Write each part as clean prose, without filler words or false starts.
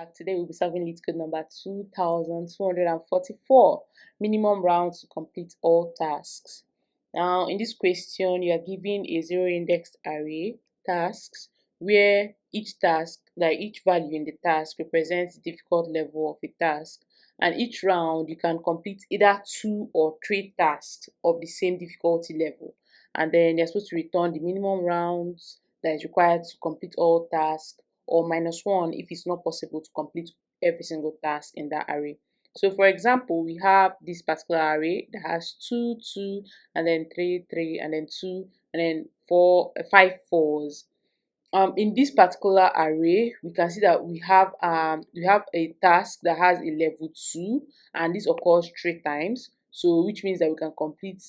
back. Today we'll be solving Leetcode number 2244. Minimum rounds to complete all tasks. Now, in this question, you are given a zero-indexed array tasks where each task, like each value in the task, represents the difficult level of a task. And each round, you can complete either 2 or 3 tasks of the same difficulty level. And then you're supposed to return the minimum rounds that is required to complete all tasks, or -1 if it's not possible to complete every single task in that array. So for example, we have this particular array that has 2, 2, and then 3, 3, and then 2, and then 4, 5 fours. In this particular array, we can see that we have a task that has a level 2, and this occurs 3 times. So which means that we can complete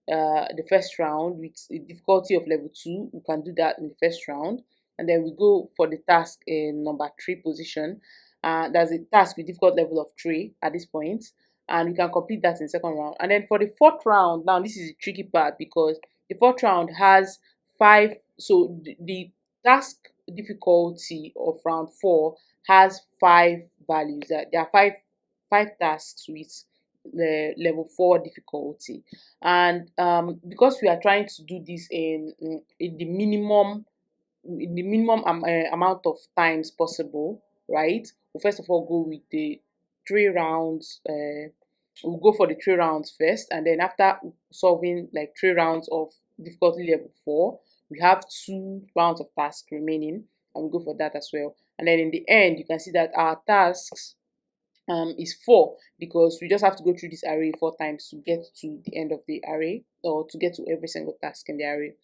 the first round with a difficulty of level 2. We can do that in the first round, and then we go for the task in number 3 position. There's a task with difficult level of 3 at this point, and we can complete that in the second round. And then for the fourth round, now this is the tricky part because the fourth round has 5. So the task difficulty of round 4 has 5 values. There are five tasks with the level 4 difficulty, and because we are trying to do this in the minimum amount of times possible, right? We'll first of all go with the 3 rounds. We'll go for the 3 rounds first, and then after solving like 3 rounds of difficulty level 4, we have 2 rounds of tasks remaining, and we go for that as well. And then in the end, you can see that our tasks is 4, because we just have to go through this array 4 times to get to the end of the array, or to get to every single task in the array.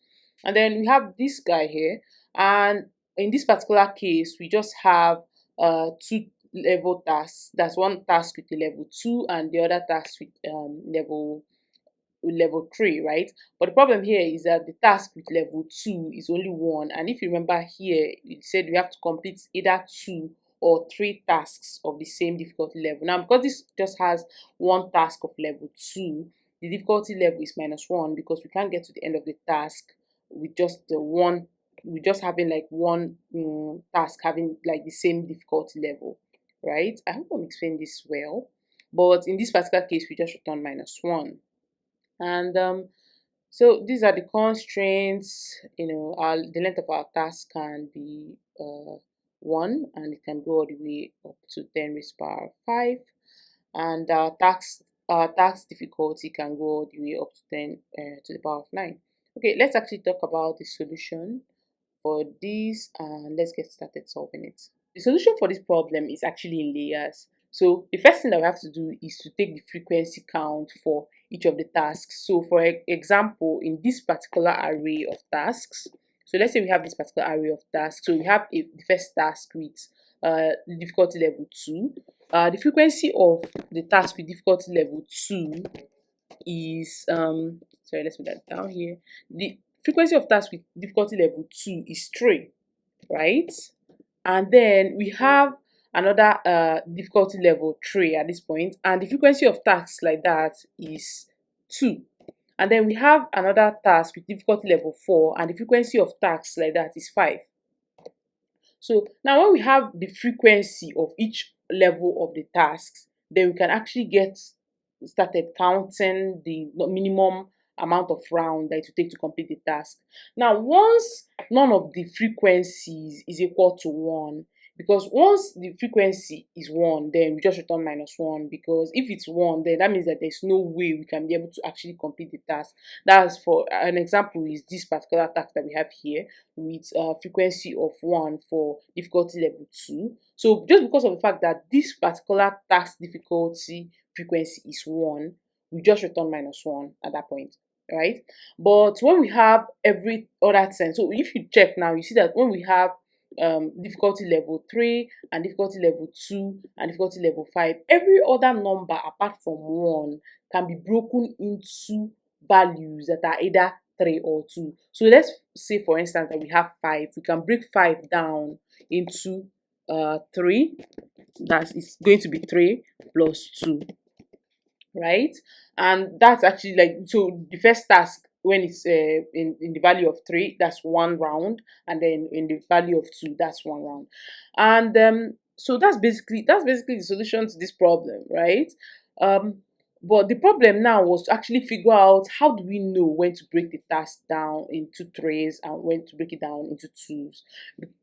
And then we have this guy here, and in this particular case, we just have 2 level tasks. That's one task with a level 2 and the other task with level 3, right? But the problem here is that the task with level 2 is only 1, and if you remember here, it said we have to complete either 2 or 3 tasks of the same difficulty level. Now, because this just has one task of level 2, the difficulty level is -1, because we can't get to the end of the task with just the one, with just having like one task having like the same difficulty level, right? I hope I'm explaining this well, but in this particular case, we just return -1. And so these are the constraints. The length of our task can be 1, and it can go all the way up to 10 raised to the power of 5, and our task difficulty can go all the way up to 10 to the power of 9. Okay, let's actually talk about the solution for this, and let's get started solving it. The solution for this problem is actually in layers. So the first thing that we have to do is to take the frequency count for each of the tasks. So for example, in this particular array of tasks, so let's say we have this particular array of tasks. So we have the first task with difficulty level 2. The frequency of the task with difficulty level 2 is sorry, let's put that down here. The frequency of tasks with difficulty level 2 is 3, right? And then we have another difficulty level 3 at this point, and the frequency of tasks like that is 2. And then we have another task with difficulty level 4, and the frequency of tasks like that is 5. So now when we have the frequency of each level of the tasks, then we can actually get started counting the minimum amount of round that it will take to complete the task. Now, once none of the frequencies is equal to 1, because once the frequency is 1, then we just return -1, because if it's 1, then that means that there's no way we can be able to actually complete the task. That's, for an example, is this particular task that we have here with a frequency of 1 for difficulty level 2. So just because of the fact that this particular task difficulty frequency is 1, we just return -1 at that point, right? But when we have every other thing, so if you check now, you see that when we have difficulty level 3 and difficulty level 2 and difficulty level 5, every other number apart from 1 can be broken into values that are either 3 or 2. So let's say, for instance, that we have 5. We can break 5 down into 3. That is going to be 3 plus 2, right? And that's actually like, so the first task, when it's in the value of 3, that's 1 round, and then in the value of 2, that's 1 round. And So that's basically the solution to this problem, right? Um, but the problem now was to actually figure out how do we know when to break the task down into threes and when to break it down into twos.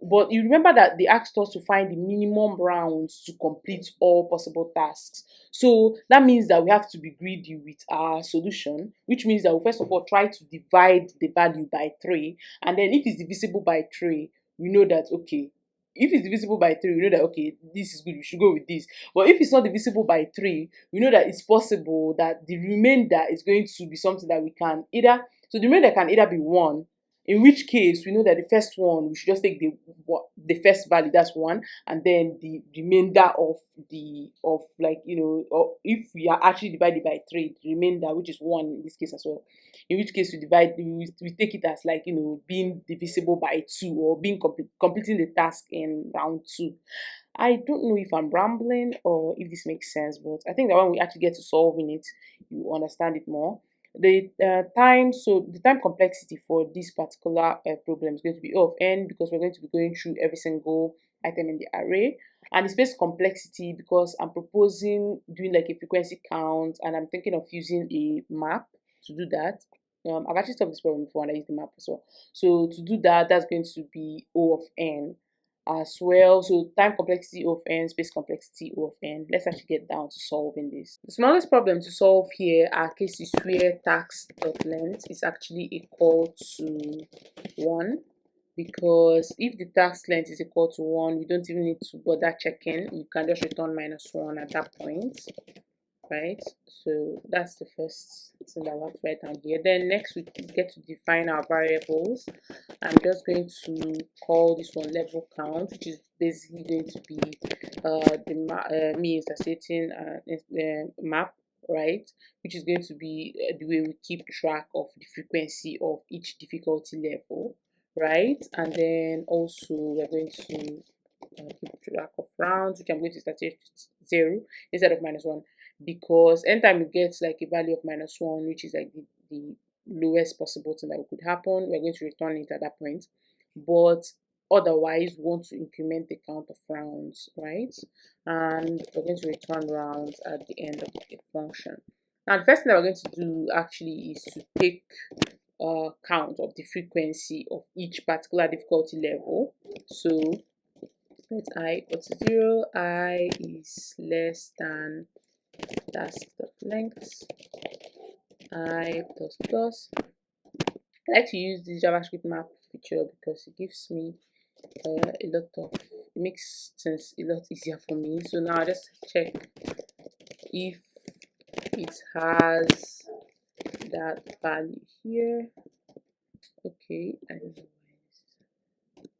But you remember that they asked us to find the minimum rounds to complete all possible tasks. So that means that we have to be greedy with our solution, which means that we first of all try to divide the value by 3, and then if it's divisible by 3, we know that okay, if it's divisible by 3, we know that okay, this is good, we should go with this. But if it's not divisible by 3, we know that it's possible that the remainder is going to be something that we can either, so the remainder can either be 1, in which case we know that the first one we should just take the first value, that's 1, and then the remainder of the of like or if we are actually divided by 3, the remainder, which is 1 in this case as well, in which case we take it as like being divisible by 2, or being completing the task in round 2. I don't know if I'm rambling or if this makes sense, but I think that when we actually get to solving it, you understand it more. The time complexity for this particular problem is going to be O of n, because we're going to be going through every single item in the array, and the space complexity because I'm proposing doing like a frequency count, and I'm thinking of using a map to do that. I've actually solved this problem before and I used the map as well. So to do that, that's going to be O of n as well. So time complexity O of n, space complexity O of n. Let's actually get down to solving this. The smallest problem to solve here are cases where task dot length is actually equal to 1, because if the task length is equal to 1, we don't even need to bother checking. You can just return -1 at that point, right? So that's the first thing that we have to write down here. Then next we get to define our variables. I'm just going to call this one level count, which is basically going to be me instating map, right? Which is going to be the way we keep track of the frequency of each difficulty level, right? And then also we're going to keep track of rounds, which I'm going to start at 0 instead of -1, because anytime we get like a value of -1, which is like the lowest possible thing that could happen, we're going to return it at that point. But otherwise we want to increment the count of rounds, right? And we're going to return rounds at the end of the function. Now the first thing that we're going to do actually is to take count of the frequency of each particular difficulty level. So let I equal to 0, I is less than task dot length, I plus plus. I like to use this JavaScript map feature because it gives me it makes things a lot easier for me. So now I just check if it has that value here. Okay, I don't know why this is.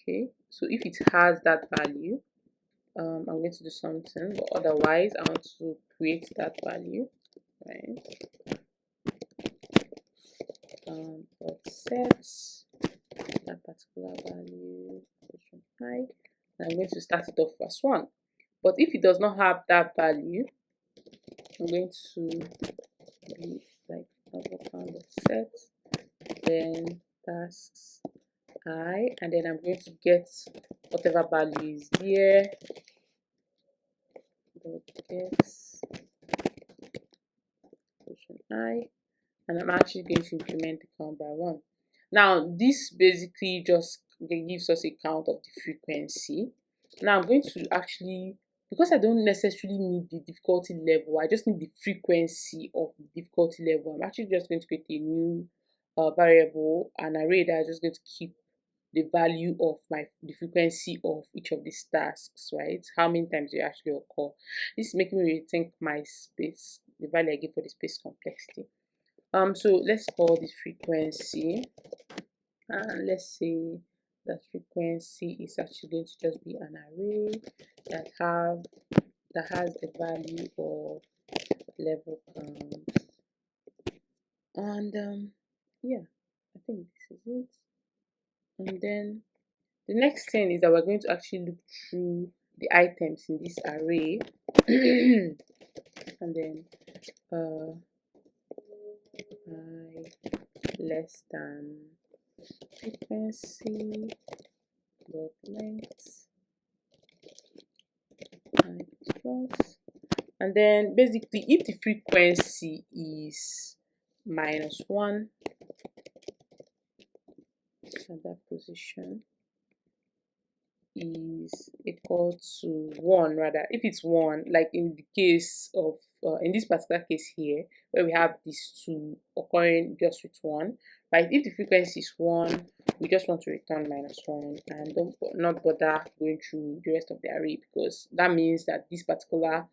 Okay, so if it has that value, I'm going to do something, but otherwise I want to create that value, right? But set that particular value high, and I'm going to start it off as 1. But if it does not have that value, I'm going to be like set, then tasks I, and then I'm going to get whatever value is there. Get I, and I'm actually going to increment the count by 1. Now this basically just gives us a count of the frequency. Now I'm going to actually, because I don't necessarily need the difficulty level, I just need the frequency of the difficulty level. I'm actually just going to create a new variable, an array that I'm just going to keep the value of the frequency of each of these tasks, right? How many times they actually occur. This is making me rethink my space, the value I give for the space complexity. So let's call this frequency, and let's say that frequency is actually going to just be an array that has a value of level count. And yeah, I think this is it. And then the next thing is that we're going to actually look through the items in this array and then I less than frequency dot length plus. And then basically if the frequency is -1 at that position is equal to 1, rather, if it's 1, like in the case of in this particular case here where we have these two occurring just with 1, right? If the frequency is 1, we just want to return -1 and not bother going through the rest of the array, because that means that this particular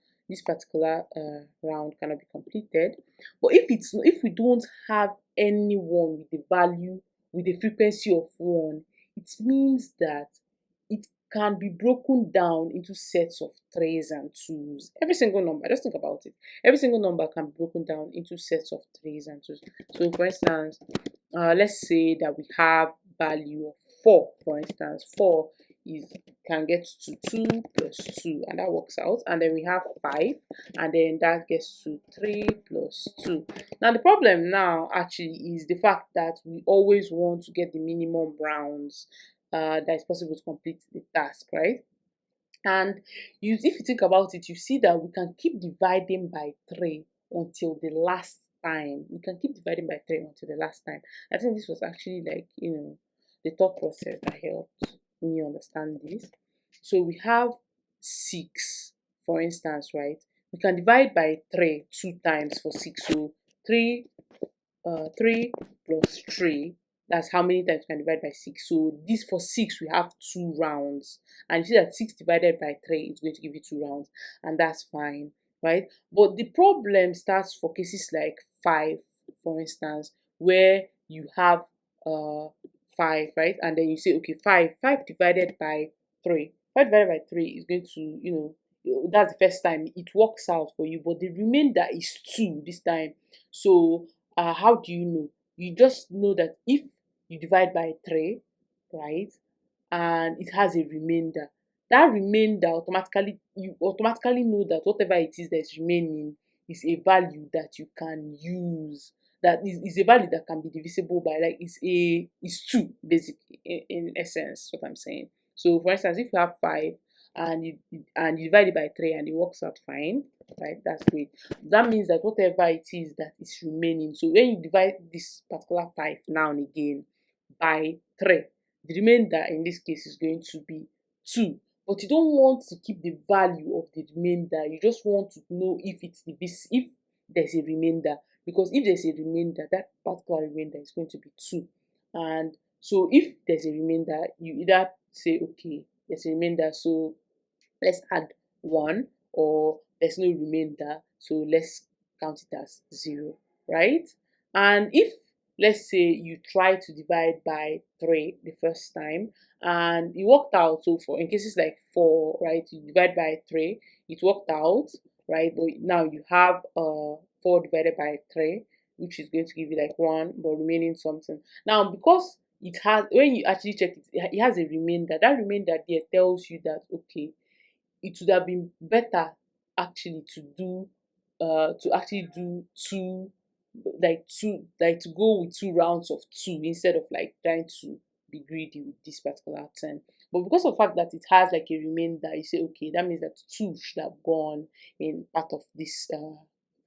round cannot be completed. But if we don't have anyone with the value with a frequency of 1, it means that it can be broken down into sets of 3s and 2s. Every single number, just think about it. Every single number can be broken down into sets of 3s and 2s. So for instance, let's say that we have value of 4. For instance, 4 can get to 2 plus 2, and that works out. And then we have 5, and then that gets to 3 plus 2. Now the problem now actually is the fact that we always want to get the minimum rounds that is possible to complete the task, right? And if you think about it, you see that we can keep dividing by 3 until the last time. We can keep dividing by 3 until the last time. I think this was actually like, the thought process that helped me understand this. So we have 6, for instance, right? We can divide by 3 2 times for 6. So 3 plus 3, that's how many times we can divide by 6. So this, for 6 we have 2 rounds, and you see that 6 divided by 3 is going to give you 2 rounds, and that's fine, right? But the problem starts for cases like 5, for instance, where you have 5, right? And then you say, okay, 5 divided by 3, 5 divided by 3 is going to, that's the first time it works out for you, but the remainder is 2 this time. So how do you know? You just know that if you divide by 3, right, and it has a remainder, that remainder you automatically know that whatever it is that's remaining is a value that you can use, that is a value that can be divisible by, like, is 2 basically, in essence, what I'm saying. So for instance, if you have 5 and you divide it by 3 and it works out fine, right, that's great. That means that whatever it is that is remaining, so when you divide this particular 5 now and again by 3, the remainder in this case is going to be 2. But you don't want to keep the value of the remainder, you just want to know if if there's a remainder, because if there's a remainder, that particular remainder is going to be 2. And so if there's a remainder, you either say, okay, there's a remainder, so let's add 1, or there's no remainder, so let's count it as 0, right? And if, let's say, you try to divide by 3 the first time and it worked out, so for in cases like 4, right, you divide by 3, it worked out, right? But now you have 4 divided by 3, which is going to give you like 1, but remaining something. Now, because it has, when you actually check it, it has a remainder. That remainder there tells you that, okay, it would have been better actually to actually do to go with 2 rounds of 2 instead of like trying to be greedy with this particular thing. But because of the fact that it has like a remainder, you say, okay, that means that 2 should have gone in part of this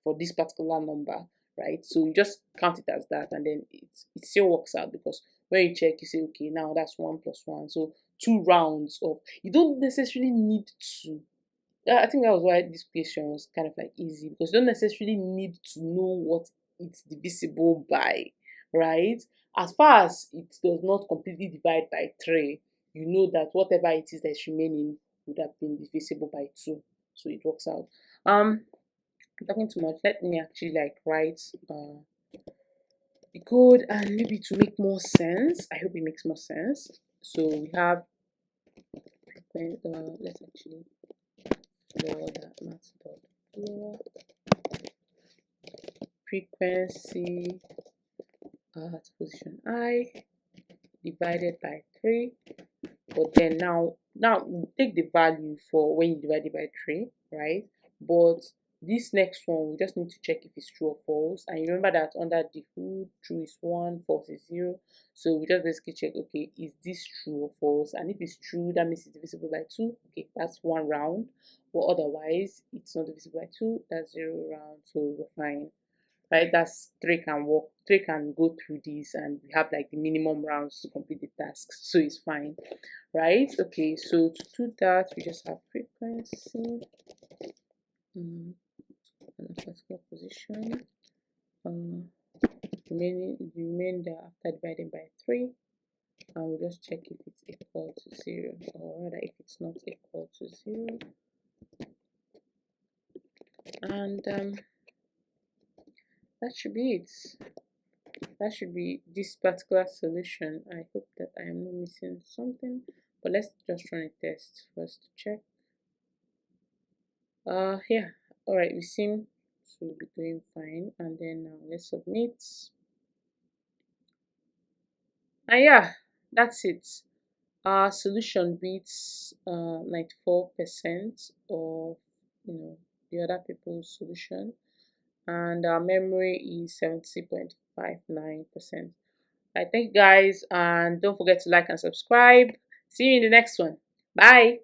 for this particular number, right? So you just count it as that, and then it still works out, because when you check, you say, okay, now that's 1 plus 1. So 2 rounds of, you don't necessarily need to, I think that was why this question was kind of like easy, because you don't necessarily need to know what it's divisible by, right? As far as it does not completely divide by 3, you know that whatever it is that's remaining would have been divisible by 2. So it works out. I'm talking too much. Let me actually like write the code, and maybe to make more sense. I hope it makes more sense. So we have let's actually lower that math.lower frequency at position I divided by 3. But then now we take the value for when you divide it by 3, right? But This next one, we just need to check if it's true or false. And you remember that under the hood, true is 1, false is 0. So we just basically check, okay, is this true or false? And if it's true, that means it's divisible by 2. Okay, that's 1 round. But otherwise, it's not divisible by 2. That's 0 round. So we're fine. Right? That's 3 can work. 3 can go through this, and we have like the minimum rounds to complete the tasks. So it's fine. Right? Okay, so to do that, we just have frequency. And a particular position. Remainder after dividing by 3, and we'll just check if it's equal to 0, or rather if it's not equal to 0. And that should be it. That should be this particular solution. I hope that I am not missing something, but let's just run a test first to check. Yeah, all right, we seem to be doing fine. And then now let's submit. And yeah, that's it. Our solution beats 94% of the other people's solution, and our memory is 70.59%. I thank you guys, and don't forget to like and subscribe. See you in the next one. Bye.